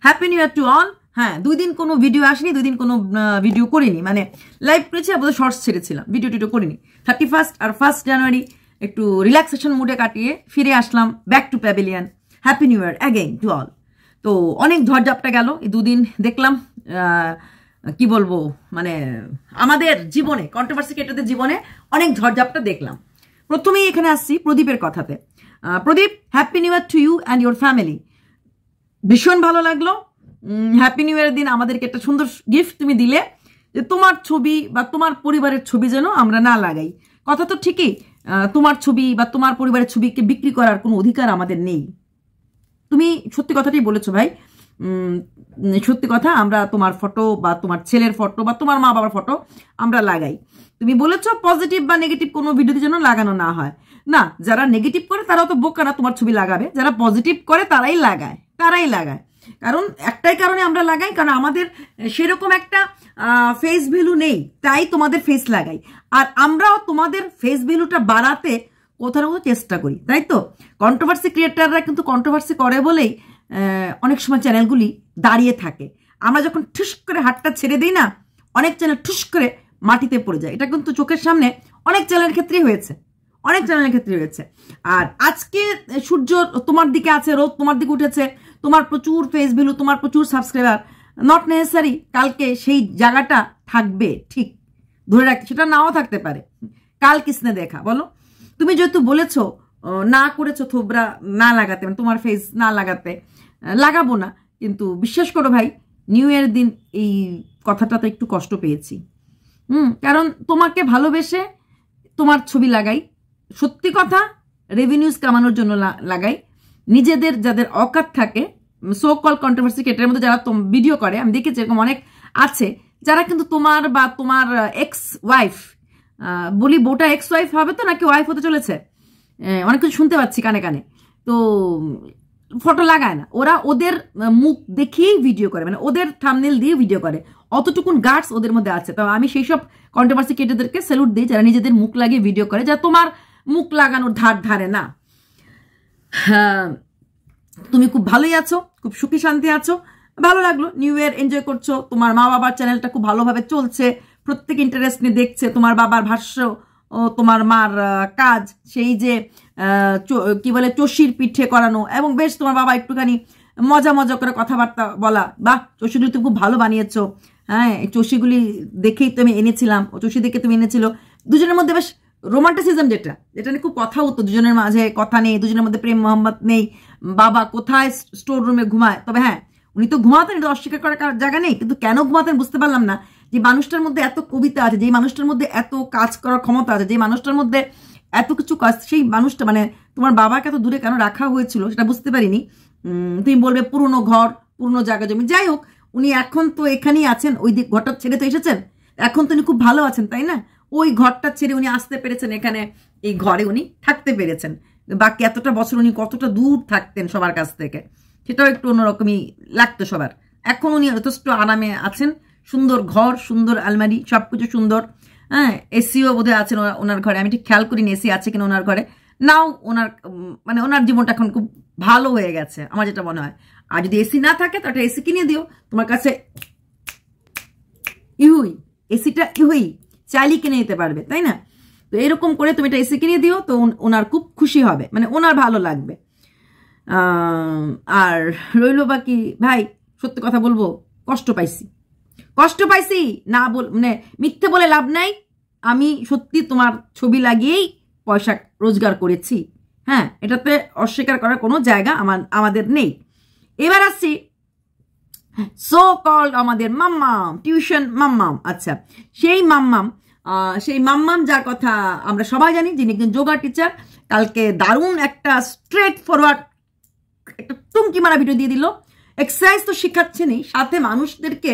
Happy new year to all. হ্যাঁ, 2 দিন কোনো ভিডিও আসেনি, 2 দিন কোনো ভিডিও করিনি, মানে লাইভ করেছি, আবার শর্টস ছেড়েছিলাম, ভিডিও টিডিও করিনি। 31st আর 1st জানুয়ারি একটু রিল্যাক্সেশন মুডে কাটিয়ে ফিরে আসলাম back to pavilion. Happy new year again to all. তো অনেক ঝড়ঝাপটা গেল এই 2 দিন, দেখলাম কি বলবো, মানে আমাদের জীবনে, কন্ট্রোভার্সি ক্রিয়েটরদের জীবনে অনেক ঝড়ঝাপটা দেখলাম। প্রথমেই এখানে আসছি প্রদীপের কথাতে। Pradeep, happy new year to you and your family. ভীষণ ভালো লাগলো। হ্যাপি নিউ ইয়ারের দিন আমাদেরকে একটা সুন্দর গিফট তুমি দিলে, যে তোমার ছবি বা তোমার পরিবারের ছবি যেন আমরা না লাগাই। কথা তো ঠিকই, তোমার ছবি বা তোমার পরিবারের ছবিকে বিক্রি করার কোনো অধিকার আমাদের নেই। তুমি সত্যি কথাটাই বলেছো ভাই, সত্যি কথা। আমরা তোমার ফটো বা তোমার ছেলের ফটো বা তোমার মা বাবার ফটো আমরা লাগাই। তুমি বলেছো পজিটিভ বা নেগেটিভ কোনো ভিডিওতে যেন লাগানো না হয়। না, যারা নেগেটিভ করে তারাও তো বোকারা, তোমার ছবি লাগাবে। যারা পজিটিভ করে তারাই লাগায়। কারণ একটাই কারণে আমরা লাগাই, কারণ আমাদের সেরকম একটা ফেস ভ্যালু নেই, তাই তোমাদের ফেস লাগাই। আর আমরাও তোমাদের ফেস ভ্যালুটা বাড়াতে কোথাও না কোথাও চেষ্টা করি, তাই তো। কন্ট্রোভার্সি ক্রিয়েটাররা কিন্তু কন্ট্রোভার্সি করে বলেই অনেক সময় চ্যানেলগুলি দাঁড়িয়ে থাকে। আমরা যখন ঠুস করে হাতটা ছেড়ে দিই না, অনেক চ্যানেল ঠুস করে মাটিতে পড়ে যায়। এটা কিন্তু চোখের সামনে অনেক চ্যানেলের ক্ষেত্রেই হয়েছে, আর আজকে সূর্য তোমার দিকে আছে, রোদ তোমার দিকে উঠেছে, তোমার প্রচুর ফেস ভ্যালু, তোমার প্রচুর সাবস্ক্রাইবার, নট নেসেসারি কালকে সেই জায়গাটা থাকবে। ঠিক ধরে রাখতে, সেটা নাও থাকতে পারে। কাল কিসনে দেখা, বলো। তুমি যেহেতু বলেছো না করেছো থোবরা না লাগাতে, মানে তোমার ফেস না লাগাতে, লাগাবো না। কিন্তু বিশ্বাস করো ভাই, নিউ ইয়ার দিন এই কথাটাতে একটু কষ্ট পেয়েছি। কারণ তোমাকে ভালোবেসে তোমার ছবি লাগাই, সত্যি কথা, রেভিনিউজ কামানোর জন্য লাগাই। নিজেদের যাদের অকাত থাকে, সো কল কন্ট্রোভার্সি ক্রিয়েটরের মধ্যে যারা ভিডিও করে, আমি দেখেছি এরকম অনেক আছে, যারা কিন্তু তোমার বা তোমার এক্স ওয়াইফ, বলি বউটা এক্স ওয়াইফ হবে তো নাকি ওয়াইফ হতে চলেছে, অনেক কিছু শুনতে পাচ্ছি কানে কানে, তো ফটো লাগায় না। ওরা ওদের মুখ দেখিয়েই ভিডিও করে, মানে ওদের থাম্বনেল দিয়ে ভিডিও করে। অতটুকুন গার্ডস ওদের মধ্যে আছে। তো আমি সেই সব কন্ট্রোভার্সি ক্রিয়েটরদেরকে স্যালুট দিই যারা নিজেদের মুখ লাগিয়ে ভিডিও করে, যারা তোমার মুখ লাগানোর ধারে না। তুমি খুব ভালোই আছো, খুব সুখী শান্তি আছো, ভালো লাগলো। নিউ ইয়ার এনজয় করছো, তোমার মা বাবার চ্যানেলটা খুব ভালোভাবে চলছে, প্রত্যেক ইন্টারেস্ট নিয়ে দেখছে, তোমার বাবার ভাষ্য ও তোমার মার কাজ, সেই যে কি বলে চষির পিঠে করানো, এবং বেশ তোমার বাবা একটুখানি মজা করে কথাবার্তা বলা, বাহ চষিগুলি তুমি খুব ভালো বানিয়েছো। হ্যাঁ, এই চষিগুলি দেখেই তো আমি এনেছিলাম, ও চষি দেখে তুমি এনেছিল। দুজনের মধ্যে বেশ রোমান্টিসিজম, যেটা নিয়ে খুব কথা হতো, দুজনের মাঝে কথা নেই, দুজনের মধ্যে প্রেম মোহাম্মত নেই। বাবা কোথায় স্টোর রুমে ঘুমায়, তবে হ্যাঁ উনি তো ঘুমাতেন, এটা অস্বীকার করার জায়গা নেই, কিন্তু কেন ঘুমাতেন বুঝতে পারলাম না। যে মানুষটার মধ্যে এত কবিতা আছে, যে মানুষটার মধ্যে এত কাজ করার ক্ষমতা আছে, যে মানুষটার মধ্যে এত কিছু কাজ, সেই মানুষটা মানে তোমার বাবাকে এত দূরে কেন রাখা হয়েছিল সেটা বুঝতে পারিনি। তুমি বলবে পুরনো ঘর, পুরনো জায়গা জমি, যাই হোক, উনি এখন তো এখানেই আছেন, ওই দিক ঘরটা ছেড়ে তো এসেছেন, এখন তো উনি খুব ভালো আছেন, তাই না। ওই ঘরটা ছেড়ে উনি আসতে পেরেছেন এখানে, এই ঘরে উনি থাকতে পেরেছেন। বাকি এতটা বছর উনি কতটা দূর থাকতেন সবার কাছ থেকে, সেটাও একটু অন্যরকমই লাগতো সবার। এখন উনি যথেষ্ট আরামে আছেন, সুন্দর ঘর, সুন্দর আলমারি, সবকিছু সুন্দর। হ্যাঁ, এসিও বোধহয় আছেন ওনার ঘরে, আমি ঠিক খেয়াল করিনি এসি আছে কিনা ওনার ঘরে। নাও ওনার মানে ওনার জীবনটা এখন খুব ভালো হয়ে গেছে আমার যেটা মনে হয়। আর যদি এসি না থাকে তো একটা এসি কিনে দিও, তোমার কাছে এসিটা চাইলেই কিনে নিতে পারবে, তাই না। তো এরকম করে তুমি একটা এসি কিনে দিও, তো ওনার খুব খুশি হবে, মানে ওনার ভালো লাগবে। আর রইল বাকি, ভাই সত্যি কথা বলবো, কষ্ট পাইছি না মানে মিথ্যে বলে লাভ নাই। আমি সত্যি তোমার ছবি লাগিয়েই পয়সা রোজগার করেছি। হ্যাঁ, এটাতে অস্বীকার করার কোনো জায়গা আমাদের নেই। এবার আসছি সো কল্ড আমাদের মাম্মাম, টিউশন মাম্মাম। আচ্ছা, সেই মাম্মাম যার কথা আমরা সবাই জানি, যিনি একজন যোগা টিচার, কালকে দারুণ একটা স্ট্রেট ফরওয়ার্ড একটা টুমকি মারা ভিডিও দিয়ে দিল। এক্সারসাইজ তো শেখাচ্ছেনই, সাথে মানুষদেরকে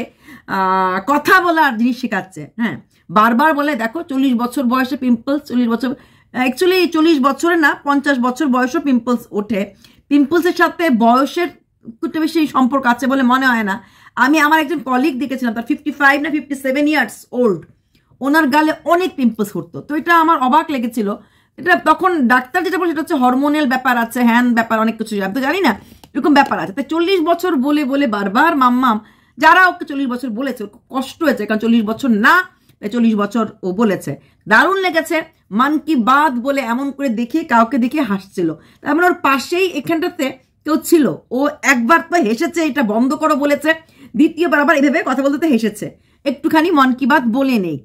কথা বলার জিনিস শেখাচ্ছে। হ্যাঁ, বারবার বলে দেখো 40 বছর বয়সে পিম্পলস, 40 বছর, অ্যাকচুয়ালি 40 বছরে না 50 বছর বয়সও পিম্পলস ওঠে। পিম্পলসের সাথে বয়সের একটু বেশি সম্পর্ক আছে বলে মনে হয় না। আমি আমার একজন কলিগ দেখেছিলাম, তার 55 না 57 ইয়ার্স ওল্ড, ওনার গালে অনেক পিম্পলস উঠতো। তো এটা আমার অবাক লেগেছিল। এটা তখন ডাক্তার যেটা বলে সেটা হচ্ছে হরমোনাল ব্যাপার আছে, হ্যান ব্যাপার, অনেক কিছু আমি তো জানি না। এরকম ব্যাপার আছে। তাই 40 বছর বলে বলে বারবার মাম্মাম, যারা ওকে 40 বছর বলেছে কষ্ট হয়েছে, কারণ 40 বছর না, তাই 40 বছর ও বলেছে। দারুণ লেগেছে। মান কি বাত বলে এমন করে দেখিয়ে কাউকে দেখিয়ে হাসছিল, তার মানে ওর পাশেই এখানটাতে কেউ ছিল। ও একবার তো হেসেছে, এটা বন্ধ করো বলেছে, দ্বিতীয়বার আবার এভাবে কথা বলতে হেসেছে। একটুখানি মন কি বাত বলে নেই,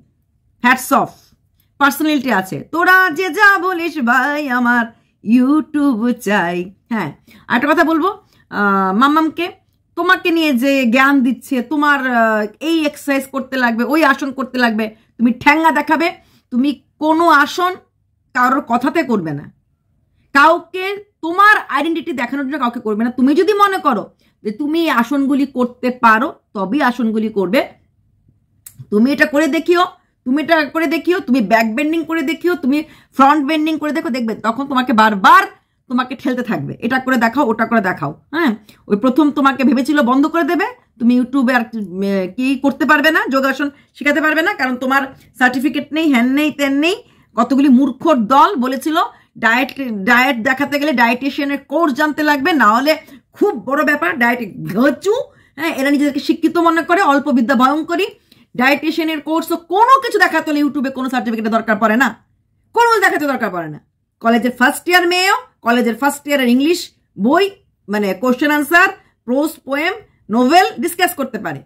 হ্যাটস অফ, পার্সোনালিটি আছে। তোরা যে যা বলিস ভাই আমার ইউটিউব চাই। হ্যাঁ, আরেকটা কথা বলবো, মাম্মামকে তোমাকে নিয়ে যে জ্ঞান দিচ্ছে, তোমার এই এক্সারসাইজ করতে লাগবে, ওই আসন করতে লাগবে, তুমি ঠ্যাঙ্গা দেখাবে, তুমি কোনো আসন কারোর কথাতে করবে না, কাউকে তোমার আইডেন্টিটি দেখানোর জন্য কাউকে করবে না। তুমি যদি মনে করো যে তুমি এই আসনগুলি করতে পারো তবেই আসনগুলি করবে, তুমি এটা করে দেখিও, তুমি এটা করে দেখিও, তুমি ব্যাক বেন্ডিং করে দেখিও, তুমি ফ্রন্ট বেন্ডিং করে দেখো, দেখবে তখন তোমাকে বারবার তোমাকে ঠেলতে থাকবে, এটা করে দেখাও, ওটা করে দেখাও। হ্যাঁ, ওই প্রথম তোমাকে ভেবেছিল বন্ধ করে দেবে, তুমি ইউটিউবে আর কি করতে পারবে না, যোগাসন শেখাতে পারবে না, কারণ তোমার সার্টিফিকেট নেই, হ্যান নেই, তেন নেই। কতগুলি মূর্খর দল বলেছিল ডায়েট দেখাতে গেলে ডায়েটিশিয়ানের কোর্স জানতে লাগবে, না হলে খুব বড় ব্যাপার, ডায়েট ঘচু। হ্যাঁ, এরা নিজেদেরকে শিক্ষিত মনে করে, অল্প বিদ্যা ভয়ঙ্করী। ডায়েটিশিয়ানের কোর্স কোনো কিছু দেখাতে হলে ইউটিউবে কোনো সার্টিফিকেটের দরকার পড়ে না, কোনো দেখাতে দরকার পড়ে না। কলেজের ফার্স্ট ইয়ার মেয়েও কলেজের ফার্স্ট ইয়ারের ইংলিশ বই, মানে question answer, pros, poem, novel discuss করতে পারে।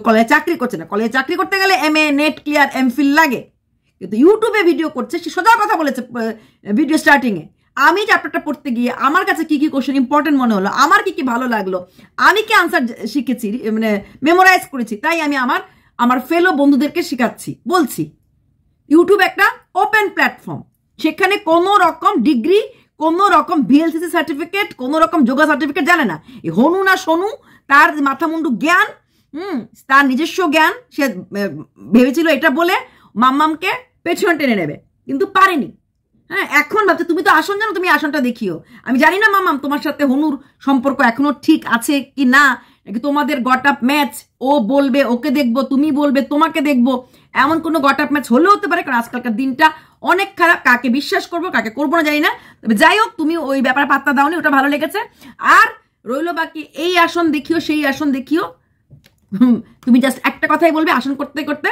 কলেজে চাকরি করছে না, কলেজে চাকরি করতে গেলে MA, নেট ক্লিয়ার, MPhil লাগে। কিন্তু ইউটিউবে ভিডিও করছে, সে সোজা কথা বলেছে ভিডিও স্টার্টিংয়ে, আমি চ্যাপ্টারটা পড়তে গিয়ে আমার কাছে কি কি কোশ্চেন ইম্পর্টেন্ট মনে হলো, আমার কি কি ভালো লাগলো, আমি কি আনসার শিখেছি, মানে মেমোরাইজ করেছি, তাই আমি আমার ফেলো বন্ধুদেরকে শেখাচ্ছি, বলছি। ইউটিউব একটা ওপেন প্ল্যাটফর্ম, সেখানে কোনো রকম ডিগ্রি, কোনো রকম VLCC সার্টিফিকেট, কোনো রকম যোগা সার্টিফিকেট জানে না। এই হনু না সোনু, তার মাথামুন্ডু জ্ঞান, তার নিজস্ব জ্ঞান, সে ভেবেছিল এটা বলে মাম্মামকে পেছনে টেনে নেবে, কিন্তু পারেনি। হ্যাঁ, এখন ভাবছে তুমি তো আসন জানো, তুমি আসনটা দেখিও। আমি জানি না মাম্মাম তোমার সাথে হনুর সম্পর্ক এখনো ঠিক আছে কি না, নাকি তোমাদের গট আপ ম্যাচ, ও বলবে ওকে দেখবো, তুমি বলবে তোমাকে দেখবো, এমন কোনো গট আপ ম্যাচ হলেও হতে পারে, কারণ আজকালকার দিনটা অনেক খারাপ, কাকে বিশ্বাস করবো কাকে করবো না জানি না। তবে যাই হোক, তুমি ওই ব্যাপারে পাত্তা দাওনি, ওটা ভালো লেগেছে। আর রইলো বাকি এই আসন দেখিও, সেই আসন দেখিও, তুমি জাস্ট একটা কথাই বলবে আসন করতে করতে,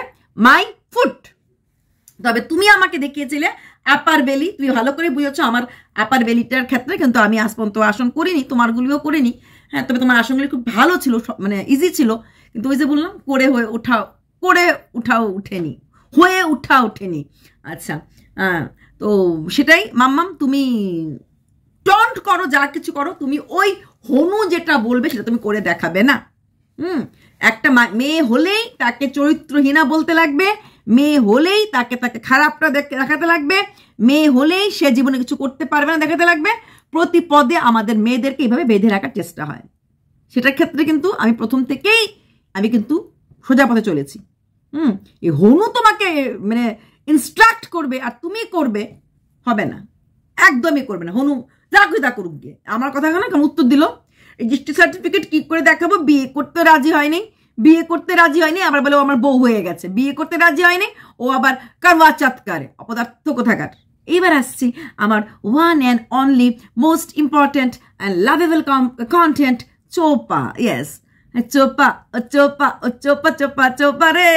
মাই ফুট। তবে তুমি আমাকে দেখিয়েছিলে আপার বেলি, তুমি ভালো করে বুঝেছো আমার আপার বেলিটার ক্ষেত্রে, কিন্তু আমি আজ পর্যন্ত আসন করিনি, তোমারগুলিও করিনি। হ্যাঁ, তবে তোমার আসনগুলি খুব ভালো ছিল, মানে ইজি ছিল, কিন্তু ওই যে বললাম করে উঠাও উঠেনি, হয়ে উঠা ওঠেনি। আচ্ছা, তো সেটাই মাম্মাম, তুমি টন্ট করো, যা কিছু করো, তুমি ওই হনু যেটা বলবে সেটা তুমি করে দেখাবে না। একটা মেয়ে হলেই তাকে চরিত্রহীনা বলতে লাগবে, মেয়ে হলেই তাকে খারাপটা দেখাতে লাগবে, মেয়ে হলেই সে জীবনে কিছু করতে পারবে না দেখাতে লাগবে। প্রতি পদে আমাদের মেয়েদেরকে এইভাবে বেঁধে রাখার চেষ্টা হয়। সেটার ক্ষেত্রে কিন্তু আমি প্রথম থেকেই আমি কিন্তু সোজা পথে চলেছি। এই হনু তোমাকে মানে ইনস্ট্রাক্ট করবে আর তুমি করবে, হবে না, একদমই করবে না। হনু যা খুঁজে তা করুক গিয়ে, আমার কথা না কেমন উত্তর দিল, রেজিস্ট্রি সার্টিফিকেট কি করে দেখাবো, বিয়ে করতে রাজি হয়নি, বিয়ে করতে রাজি হয়নি, আবার বলে আমার বউ হয়ে গেছে, বিয়ে করতে রাজি হয়নি, ও আবার কারওয়া চাঁদ করে, অপদার্থ কোথাকার। এইবার আসছি আমার one and only most important and lovable content, চোপা। ইয়েস, চোপা ও চোপা ও চোপা চোপা চোপা রে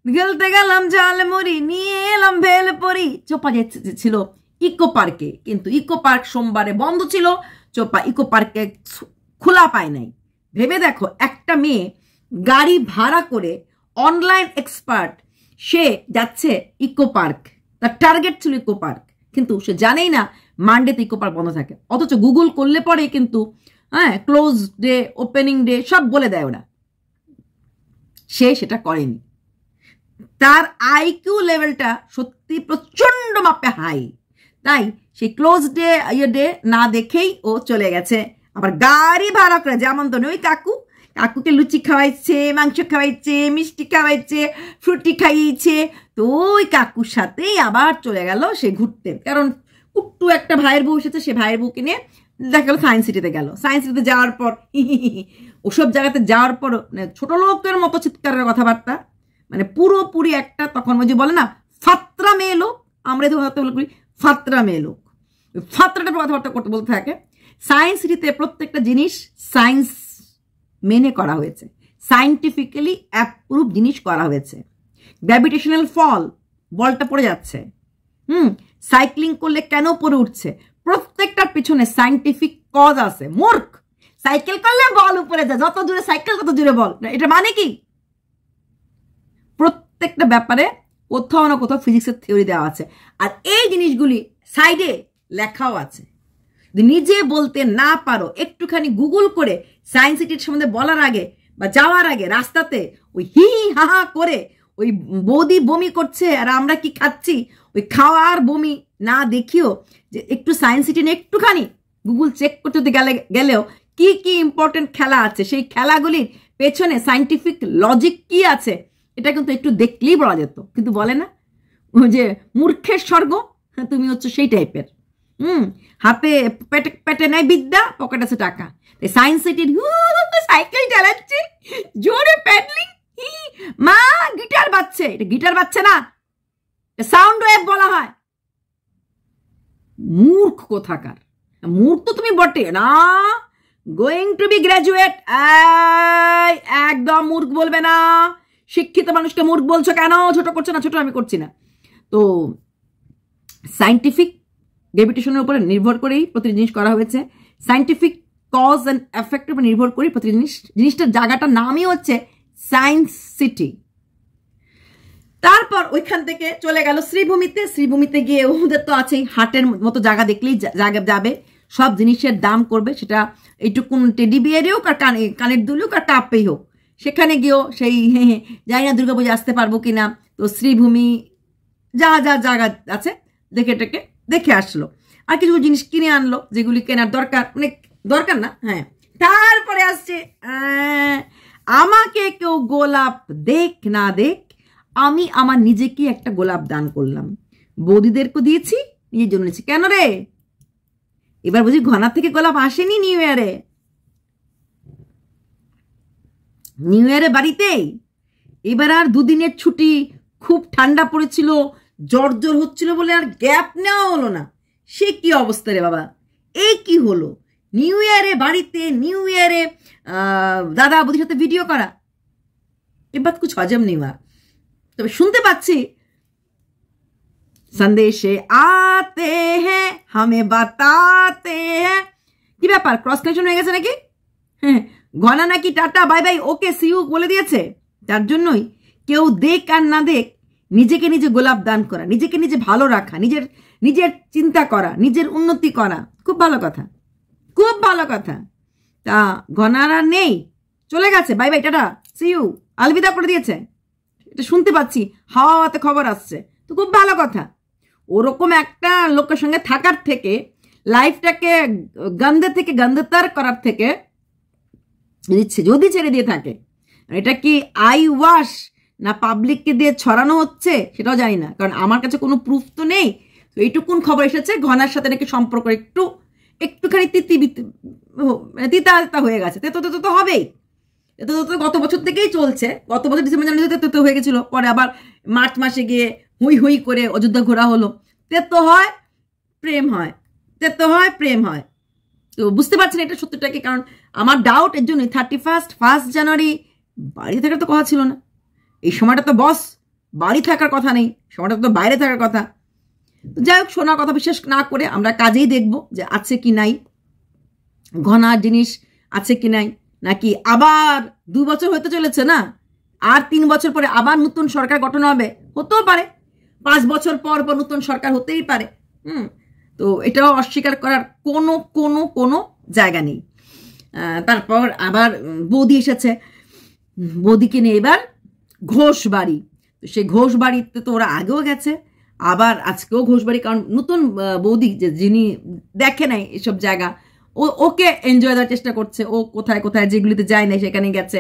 গেলতে গেলাম ঝালমুড়ি, নিয়ে এলাম ভেলপুরি। চোপা ছিল ইকো পার্কে, কিন্তু ইকো পার্ক সোমবারে বন্ধ ছিল, চোপা ইকো পার্কে খোলা পায় নাই। ভেবে দেখো, একটা মেয়ে গাড়ি ভাড়া করে অনলাইন এক্সপার্ট, সে যাচ্ছে ইকো পার্ক, তার টার্গেট ছিল ইকো পার্ক, কিন্তু সে জানেই না মানডেতে ইকো পার্ক বন্ধ থাকে। অথচ গুগল করলে পরে কিন্তু ক্লোজ ডে, ওপেনিং ডে সব বলে দেয় ওরা। সে সেটা করেনি, তার আইকিউ লেভেলটা সত্যি প্রচন্ড মাপে হাই, তাই সেই ক্লোজ ডে ডে না দেখেই ও চলে গেছে। আবার গাড়ি ভাড়া করে, যেমন তো ওই কাকুকে লুচি খাওয়াইছে, মাংস খাওয়াইছে, মিষ্টি খাওয়াইছে, ফ্রুটি খাইয়েছে, তো ওই কাকুর সাথেই আবার চলে গেল সে ঘুরতে। কারণ কুট্টু একটা ভাইয়ের বউ এসেছে, সে ভাইয়ের বউকে নিয়ে দেখা গেল সায়েন্স সিটিতে গেল। সায়েন্স সিটিতে যাওয়ার পর ওসব জায়গাতে যাওয়ার পর ছোট লোকের মতো চিৎকারের কথাবার্তা, মানে পুরোপুরি একটা, তখন ওই যে বলে না ফাত্রা মেয়ে লোক, আমরা তো করি ফাত্রা মেয়ে লোক, ফাত্রাটা কথাবার্তা করতে বলতে থাকে। সায়েন্স সিটিতে প্রত্যেকটা জিনিস সায়েন্স মেনে করা হয়েছে, সায়েন্টিফিক্যালি অ্যাপ্রুভ জিনিস করা হয়েছে। গ্র্যাভিটেশনাল ফল, বলটা পড়ে যাচ্ছে, সাইক্লিং করলে কেন পড়ে উঠছে, প্রত্যেকটার পিছনে সায়েন্টিফিক কজ আছে। মূর্খ, সাইকেল করলে বল উপরে যায়, যত দূরে সাইকেল তত দূরে বল, এটা মানে কি? প্রত্যেকটা ব্যাপারে কোথাও না কোথাও ফিজিক্সের থিওরি দেওয়া আছে, আর এই জিনিসগুলি সাইডে লেখাও আছে। যদি নিজে বলতে না পারো, একটুখানি গুগল করে সায়েন্স সিটির সম্বন্ধে বলার আগে বা যাওয়ার আগে রাস্তাতে ওই হি হা হা করে ওই বৌদি বমি করছে আর আমরা কি খাচ্ছি, ওই খাওয়ার বমি না দেখিও যে একটু সায়েন্স সিটি নিয়ে একটুখানি গুগল চেক করতে গেলেও কি কি ইম্পর্টেন্ট খেলা আছে, সেই খেলাগুলির পেছনে সায়েন্টিফিক লজিক কি আছে, এটা কিন্তু একটু দেখলেই বলা যেত। কিন্তু বলে না, যে মূর্খের স্বর্গ, তুমি হচ্ছে সেই টাইপের। হাতে পেটে নেয় বিদ্যা, পকেট আছে টাকা। সায়েন্স সিটির সাইকেল চালাচ্ছে, জোরে প্যাডলিং, মা গিটার বাজছে, এটা গিটার বাজছে না, সাউন্ড ওয়েভ বলা হয়। মূর্খ কোথাকার, মূর্খ তো তুমি বটে না, গোয়িং টু বি গ্রাজুয়েট, একদম মূর্খ বলবে না। শিক্ষিত মানুষকে মূর্খ বলছো কেন? ছোট করছো না? ছোট আমি করছি না। তো সায়েন্টিফিক গ্র্যাভিটেশনের উপরে নির্ভর করেই প্রতিটি জিনিস করা হয়েছে, সায়েন্টিফিক কজ অ্যান্ড এফেক্টের উপর নির্ভর করেই প্রতিটি জিনিসটার জায়গাটার নামই হচ্ছে সায়েন্স সিটি। তারপর ওইখান থেকে চলে গেল শ্রীভূমিতে। শ্রীভূমিতে গিয়ে ওদের তো আছেই, হাটের মতো জায়গা দেখলেই জায়গা যাবে, সব জিনিসের দাম করবে, সেটা এইটুকুন টেডি বিয়ারে হোক আর কানের দুল হোক আর টাপেই হোক। সেখানে গিয়েও সেই জানি না দুর্গাপূজা আসতে পারবো কিনা, তো শ্রীভূমি যা যা জায়গা আছে দেখে আসলো, আর কিছু জিনিস কিনে আনলো যেগুলি কেনার দরকার, মানে দরকার না, হ্যাঁ। তারপরে আসছে আমাকে কেউ গোলাপ দেখ না দেখ, আমি আমার নিজেকে একটা গোলাপ দান করলাম, বৌদিদেরকে দিয়েছি, নিজের জন্য নিয়েছি। কেন রে? এবার বুঝি ঘনার থেকে গোলাপ আসেনি নিউ ইয়ারে? নিউ ইয়ারে বাড়িতেই। এবার আর দুদিনের ছুটি, খুব ঠান্ডা পড়েছিল, জ্বর হচ্ছিল বলে আর গ্যাপ নেওয়া হলো না। সে কি অবস্থা রে বাবা, এই কি হলো? নিউ ইয়ারে বাড়িতে, নিউ ইয়ারে দাদা বৌদির সাথে ভিডিও করা, এবার কুছ হজম নেই। তবে শুনতে পাচ্ছি সন্দেশে আতে হ্যাঁ হামে বাতাতে হ্যাঁ, কি ব্যাপার, ক্রস কানেকশন হয়ে গেছে নাকি? হ্যাঁ, ঘনা নাকি tata bye bye okay see you বলে দিয়েছে। তার জন্যই কেউ দেখ আর না দেখ, নিজেকে নিজে গোলাপ দান করা, নিজেকে নিজে ভালো রাখা, নিজের চিন্তা করা, নিজের উন্নতি করা, খুব ভালো কথা, খুব ভালো কথা। তা ঘনারা নেই, চলে গেছে, bye bye tata see you, Alvida করে দিয়েছে, এটা শুনতে পাচ্ছি, হাওয়াতে খবর আসছে, তো খুব ভালো কথা। ওরকম একটা লোকের সঙ্গে থাকার থেকে, লাইফটাকে গন্ধে থেকে গন্ধতার করার থেকে যদি ছেড়ে দিয়ে থাকে, এটা কি আই ওয়াশ না পাবলিককে দিয়ে ছড়ানো হচ্ছে সেটাও জানি না, কারণ আমার কাছে কোনো প্রুফ তো নেই। তো এইটুকুন খবর এসেছে ঘনার সাথে নাকি সম্পর্ক একটুখানি তিতা হয়ে গেছে। তো হবেই, তো গত বছর থেকেই চলছে, গত বছর ডিসেম্বর জানুয়ারিতে তো হয়ে গেছিল, পরে আবার মার্চ মাসে গিয়ে হুই করে অযোধ্যা ঘোরা হলো। তেতো হয় প্রেম হয়, তেতো হয় প্রেম হয়। তো বুঝতে পারছি না এটা সত্যটা কি, কারণ আমার ডাউট এর জন্যই 1 জানুয়ারি বাড়িতে থাকার তো কথা ছিল না। এই সময়টা তো বস বাড়ি থাকার কথা নেই, সময়টা তো বাইরে থাকার কথা। তো যাই হোক, শোনার কথা বিশেষ না করে আমরা কাজেই দেখব যে আছে কি নাই, ঘনার জিনিস আছে কি নাই, নাকি আবার 2 বছর হতে চলেছে না, আর 3 বছর পরে আবার নতুন সরকার গঠন হবে, হতেও পারে 5 বছর পর নতুন সরকার হতেই পারে। তো এটাও অস্বীকার করার কোনো জায়গা নেই। তারপর আবার বৌদি এসেছে, বৌদিকে নিয়ে এবার ঘোষ বাড়ি। তো সেই ঘোষ বাড়িতে তো ওরা আগেও গেছে, আবার আজকেও ঘোষ বাড়ি, কারণ নতুন বৌদি যিনি দেখে নাই এসব জায়গা, ওকে এনজয় দেওয়ার চেষ্টা করছে। ও কোথায় কোথায় যেগুলিতে যায় না সেখানে গেছে।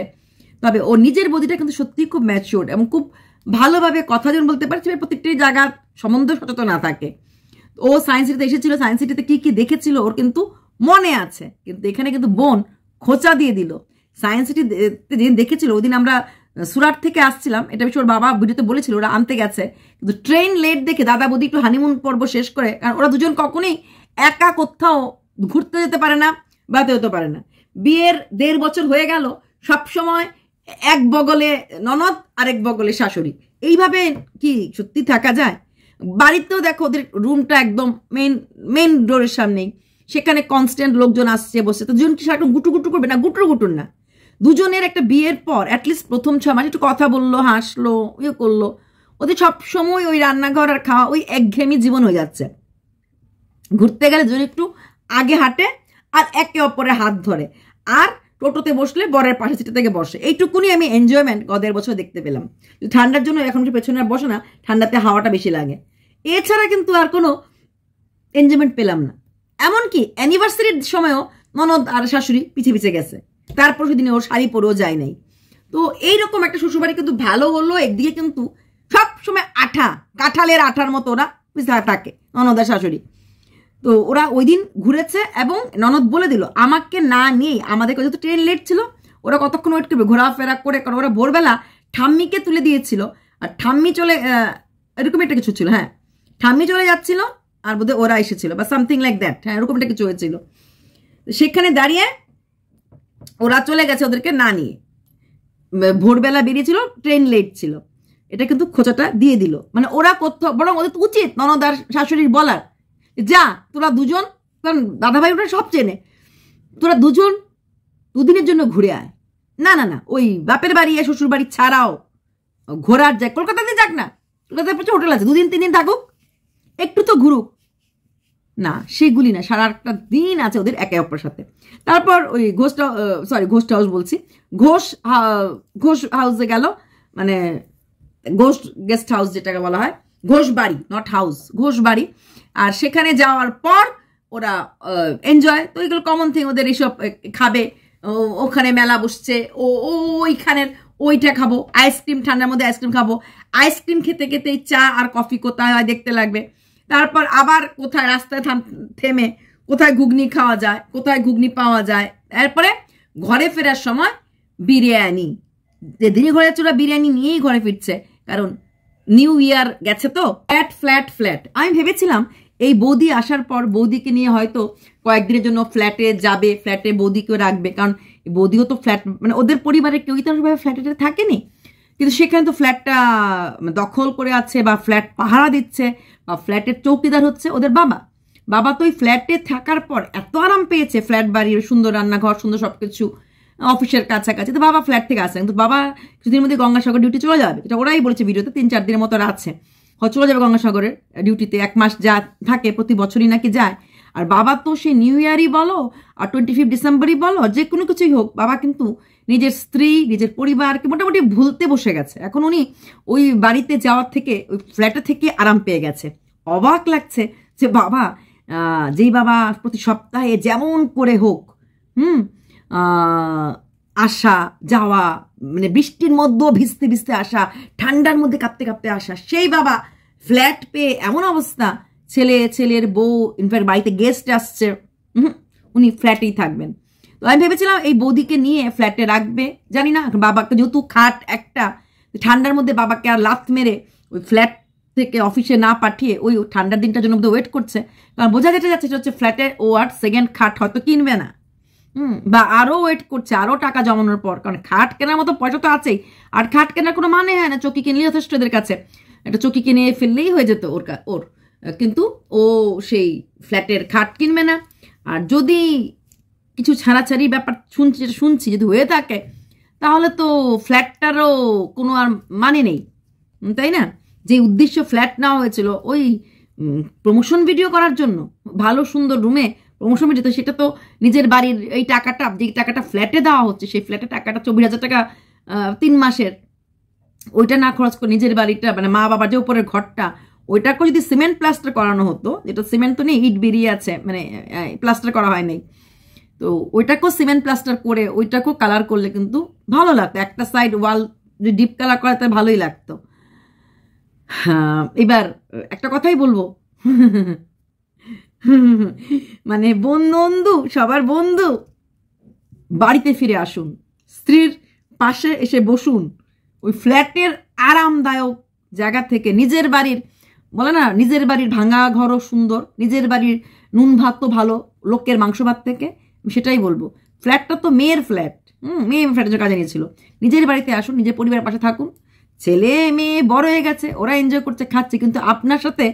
তবে ও নিজের বৌদিটা কিন্তু সত্যিই খুব ম্যাচিওর এবং খুব ভালোভাবে কথা যেন বলতে পারছে, প্রত্যেকটি জায়গার সম্বন্ধে সচেতন না থাকে। ও সায়েন্স সিটিতে এসেছিল, সায়েন্স সিটিতে কি দেখেছিল ওর কিন্তু মনে আছে, কিন্তু এখানে কিন্তু বোন খোঁচা দিয়ে দিল। সায়েন্স সিটিতে যেদিন দেখেছিল ওই দিন আমরা সুরাট থেকে আসছিলাম, এটা বেশি ওর বাবা ভিডিওতে বলেছিল, ওরা আনতে গেছে, কিন্তু ট্রেন লেট দেখে দাদা বৌদি একটু হানিমুন পর্ব শেষ করে, কারণ ওরা দুজন কখনোই একা কোথাও ঘুরতে যেতে পারে না, বেড়াতে যেতে পারে না। বিয়ের 1.5 বছর হয়ে গেল, সবসময় এক বগলে ননদ আরেক বগলে শাশুড়ি, এইভাবে কি সত্যি থাকা যায়? বাড়িতেও দেখো ওদের রুমটা একদম মেন ডোরের সামনেই, সেখানে কনস্ট্যান্ট লোকজন আসছে বসে, তো দুজন কি সারাক্ষণ গুটু গুটু করবে? না, গুটুর না। দুজনের একটা বিয়ের পর অ্যাটলিস্ট প্রথম 6 মাস একটু কথা বললো, হাসলো, ইয়ে করলো। ওদের সবসময় ওই রান্নাঘর আর খাওয়া, ওই একঘেয়েমি জীবন হয়ে যাচ্ছে। ঘুরতে গেলে দুজন একটু আগে হাঁটে আর একে অপরের হাত ধরে, আর টোটোতে বসলে বরের পাশে সিটে থেকে বসে। এইটুকুনি আমি এনজয়মেন্ট গত 1.5 বছর দেখতে পেলাম। ঠান্ডার জন্য এখন পেছনে আর বসে না, ঠান্ডাতে হাওয়াটা বেশি লাগে। এছাড়া কিন্তু আর কোনো এনজয়মেন্ট পেলাম না। এমনকি অ্যানিভার্সারির সময়ও ননদ আর শাশুড়ি পিছিয়ে গেছে, তারপর সেদিনে ওর শাড়ি পরেও যায় নাই। তো এইরকম একটা শ্বশুরবাড়ি কিন্তু ভালো হলো একদিকে, কিন্তু সবসময় কাঁঠালের আঠার মতো ওরা পিছিয়ে থাকে, ননদ আর শাশুড়ি। তো ওরা ওই দিন ঘুরেছে এবং ননদ বলে দিল আমাকে না নিয়ে, আমাদের যেহেতু ট্রেন লেট ছিল, ওরা কতক্ষণ ওয়েট করবে, ঘোরাফেরা করে, কারণ ওরা ভোরবেলা ঠাম্মিকে তুলে দিয়েছিল, আর ঠাম্মি চলে, এরকম একটা কিছু ছিল, হ্যাঁ, ঠাম্মি চলে যাচ্ছিল আর বোধহয় ওরা এসেছিল বা সামথিং লাইক দ্যাট, হ্যাঁ, এরকম একটা কিছু হয়েছিল। সেখানে দাঁড়িয়ে ওরা চলে গেছে ওদেরকে না নিয়ে, ভোরবেলা বেরিয়েছিল, ট্রেন লেট ছিল, এটা কিন্তু খোঁচাটা দিয়ে দিল। মানে ওরা কোথাও, বরং ওদের তো উচিত ননদ আর শাশুড়ির বলার, যা তোরা দুজন, কারণ দাদাভাই ওরা সব চেনে, তোরা দুজন 2 দিনের জন্য ঘুরে আয়। না না না, ওই বাপের বাড়ি শ্বশুর বাড়ি ছাড়াও ঘোরার যায়, কলকাতাতে যাক না, কলকাতায় প্রচুর হোটেল আছে, 2 দিন 3 দিন থাকুক, একটু তো ঘুরুক না, সেগুলি না, সারা একটা দিন আছে ওদের একে অপরের সাথে। তারপর ওই ঘোস্ট হাউস বলছি, ঘোষ হাউসে গেল, মানে ঘোষ গেস্ট হাউস যেটাকে বলা হয়, ঘোষ বাড়ি, নট হাউস, ঘোষ বাড়ি। আর সেখানে যাওয়ার পর ওরা এনজয়, তো এগুলো কমন থিং, ওদের এইসব খাবে, ওখানে মেলা বসছে, ওইখানের ওইটা খাবো, আইসক্রিম, ঠান্ডার মধ্যে আইসক্রিম খাবো, আইসক্রিম খেতে খেতে চা আর কফি কোথায় হয় দেখতে লাগবে। তারপর আবার কোথায় রাস্তায় থেমে কোথায় ঘুগনি খাওয়া যায়, কোথায় ঘুগনি পাওয়া যায়। তারপরে ঘরে ফেরার সময় বিরিয়ানি, যেদিনই ঘরে যাচ্ছে ওরা বিরিয়ানি নিয়েই ঘরে ফিরছে, কারণ নিউ ইয়ার গেছে তো। ফ্ল্যাট আমি ভেবেছিলাম এই বৌদি আসার পর বৌদিকে নিয়ে হয়তো কয়েকদিনের জন্য ফ্ল্যাটে যাবে, ফ্ল্যাটে বৌদিকেও রাখবে, কারণ বৌদিও তো ফ্ল্যাট, মানে ওদের পরিবারের কেউই তো ফ্ল্যাটে থাকেনি, কিন্তু সেখানে তো ফ্ল্যাটটা দখল করে আছে বা ফ্ল্যাট পাহারা দিচ্ছে বা ফ্ল্যাটের চৌকিদার হচ্ছে ওদের বাবা তো ওই ফ্ল্যাটে থাকার পর এত আরাম পেয়েছে, ফ্ল্যাট বাড়ির সুন্দর রান্নাঘর, সুন্দর সবকিছু, অফিসের কাছাকাছি, তো বাবা ফ্ল্যাট থেকে আসে, কিন্তু বাবা কিছুদিনের মধ্যে গঙ্গাসাগর ডিউটি চলে যাবে, এটা ওরাই বলেছে ভিডিওতে, 3-4 দিনের মতো আছে, চলে যাবে গঙ্গাসাগরের ডিউটিতে, 1 মাস যা থাকে প্রতি বছরই নাকি যায়। আর বাবা তো সে নিউ ইয়ারই বলো আর 25 ডিসেম্বরই বলো, যে কোনো কিছুই হোক, বাবা কিন্তু নিজের স্ত্রী, নিজের পরিবারকে মোটামুটি ভুলতে বসে গেছে। এখন উনি ওই বাড়িতে যাওয়ার থেকে, ওই ফ্ল্যাটে থেকে আরাম পেয়ে গেছে। অবাক লাগছে যে বাবা, যেই বাবা প্রতি সপ্তাহে যেমন করে হোক আসা যাওয়া, মানে বৃষ্টির মধ্যেও ভিজতে আসা, ঠান্ডার মধ্যে কাঁপতে আসা, সেই বাবা ফ্ল্যাট পেয়ে এমন অবস্থা, ছেলের বউ, ইনফ্যাক্ট বাড়িতে গেস্ট আসছে, উনি ফ্ল্যাটেই থাকবেন। তো আমি ভেবেছিলাম এই বৌদিকে নিয়ে ফ্ল্যাটে রাখবে, জানি না, বাবাকে যেহেতু খাট একটা, ঠান্ডার মধ্যে বাবাকে আর লাথ মেরে ওই ফ্ল্যাট থেকে অফিসে না পাঠিয়ে ওই ঠান্ডার দিনটার জন্য ওয়েট করছে, কারণ বোঝা যাচ্ছে সেটা হচ্ছে ফ্ল্যাটে ও আর সেকেন্ড খাট হয়তো কিনবে না, বা আরো ওয়েট করছে আরো টাকা জমানোর পর, কারণ খাট কেনার মতো পয়সা তো আছেই, আর খাট কেনার কোনো মানে হয় না, চকি কিনলে যথেষ্ট এদের কাছে, একটা চকি কিনে ফেললেই হয়ে যেত ওর, কিন্তু ও সেই ফ্ল্যাটের খাট কিনবে না। আর যদি কিছু ছাড়াছাড়ি ব্যাপার শুনছি যদি হয়ে থাকে, তাহলে তো ফ্ল্যাটটারও কোনো আর মানে নেই, তাই না? যে উদ্দেশ্য ফ্ল্যাট নেওয়া হয়েছিল ওই প্রমোশন ভিডিও করার জন্য, ভালো সুন্দর রুমে প্রমোশন ভিডিও, তো সেটা তো নিজের বাড়ির এই টাকাটা, যে টাকাটা ফ্ল্যাটে দেওয়া হচ্ছে, সেই ফ্ল্যাটের টাকাটা 24,000 টাকা 3 মাসের, ওইটা না খরচ করে নিজের বাড়িটা, মানে মা বাবার যে উপরের ঘরটা, ওইটাকে যদি সিমেন্ট প্লাস্টার করানো হতো, যেটা সিমেন্ট তো নেই, ইট বেরিয়ে আছে, মানে প্লাস্টার করা হয় নাই, তো ওইটাকেও সিমেন্ট প্লাস্টার করে ওইটাকেও কালার করলে কিন্তু ভালো লাগতো, একটা সাইড ওয়াল যদি ডিপ কালার করা তাহলে ভালোই লাগতো। এবার একটা কথাই বলবো, মানে বন্ধু, সবার বন্ধু, বাড়িতে ফিরে আসুন, স্ত্রীর পাশে এসে বসুন, ওই ফ্ল্যাটের আরামদায়ক জায়গা থেকে নিজের বাড়ির, বলে না নিজের বাড়ির ভাঙা ঘরও সুন্দর, নিজের বাড়ির নুন ভাত তো ভালো লোকের মাংস ভাত থেকে, সেটাই বলবো। ফ্ল্যাটটা তো মেয়ের ফ্ল্যাট, মেয়ে ফ্ল্যাটের জন্য কাজে নিয়েছিল। নিজের বাড়িতে আসুন, নিজের পরিবারের পাশে থাকুন। ছেলে মেয়ে বড় হয়ে গেছে, ওরা এনজয় করছে, খাচ্ছে, কিন্তু আপনার সাথে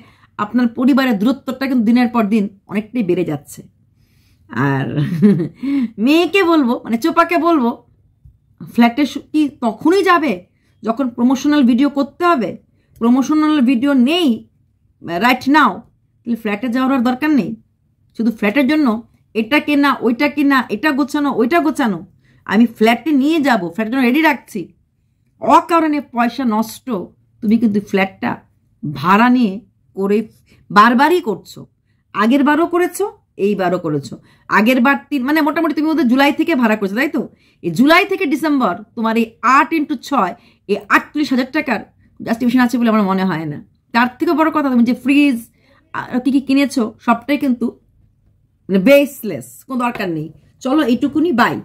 আপনার পরিবারের দূরত্বটা কিন্তু দিনের পর দিন অনেকটাই বেড়ে যাচ্ছে। আর মেয়েকে বলবো, মানে চোপাকে বলবো, ফ্ল্যাটে কি তখনই যাবে যখন প্রমোশনাল ভিডিও করতে হবে? প্রমোশনাল ভিডিও নেই রাইট নাও, তাহলে ফ্ল্যাটে যাওয়ার আর দরকার নেই। শুধু ফ্ল্যাটের জন্য এটা কেনা, ওইটা কেনা, এটা গোছানো, ওইটা গোছানো। আমি ফ্ল্যাটে নিয়ে যাব, ফ্ল্যাটের জন্য রেডি রাখছি, অকারণে পয়সা নষ্ট তুমি কিন্তু ফ্ল্যাটটা ভাড়া নিয়ে করে বারবারই করছো। আগের বারও করেছো, এইবারও করেছো। আগের বার মানে মোটামুটি তুমি ওদের জুলাই থেকে ভাড়া করেছো, তাই তো? এই জুলাই থেকে ডিসেম্বর তোমার এই 8 × 6 এই 48,000 টাকার জাস্টিফিকেশন আছে বলে আমার মনে হয় না। তার থেকে বড় কথা, তুমি যে ফ্রিজ কি কি কিনেছো সবটাই কিন্তু মানে বেসলেস, কোনো দরকার নেই। চলো এইটুকুনি, বাই।